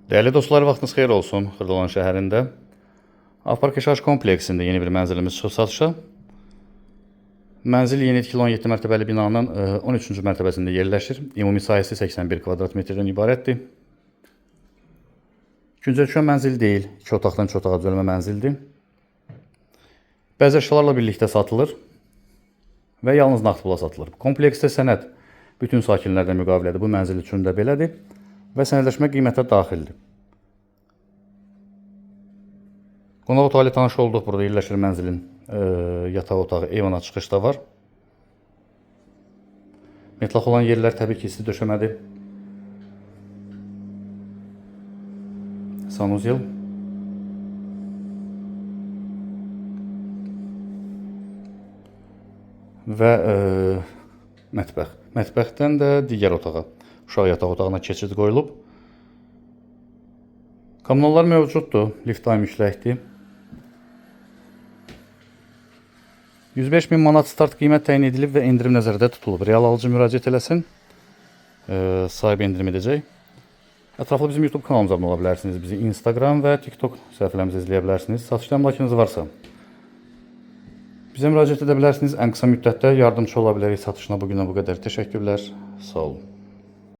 Değerli dostlar, vaxtınız xeyir olsun. Xırdalan şəhərində Apark yaşayış kompleksində yeni bir mənzilimiz çıxıb satışa. Mənzil yeni tikili 17 mərtəbəli binanın 13-cü mərtəbəsində yerləşir. Ümumi sahəsi 81 kvadrat metrdən ibarətdir. Güncəlçən mənzil deyil, 2 otaqdan 2 otağa düzəlmə mənzildir. Bəzi əşyalarla birlikdə satılır və yalnız nağd pula satılır. Kompleksdə sənəd bütün sakinlərdən müqavilədir. Bu mənzil üçün də belədir və sənədləşmə qiymətə daxildir. Qonaq otağı ilə tanış olduq. Burada yerləşir mənzilin yataq otağı, eyvana çıxış da var. Metlaq olan yerlər təbii ki, isti döşəmədir. Sanuzel. Və mətbəx. Mətbəxdən də digər otağa, uşaq yataq otağına keçid qoyulub. Kommunallar mövcuddur, lift daim işləkdir. 105.000 manat start qiymət təyin edilib və endirim nəzərdə tutulub. Real alıcı müraciət eləsin, sahibi endirim edəcək. Ətraflı bizim YouTube kanalımıza abunə ola bilərsiniz. Bizi Instagram və TikTok səhifələrimizi izləyə bilərsiniz. Satışda əmlakınız varsa bizə müraciət edə bilərsiniz. Ən qısa müddətdə yardımcı ola bilərik satışına. Bugünə bu qədər. Təşəkkürlər. Sağ olun.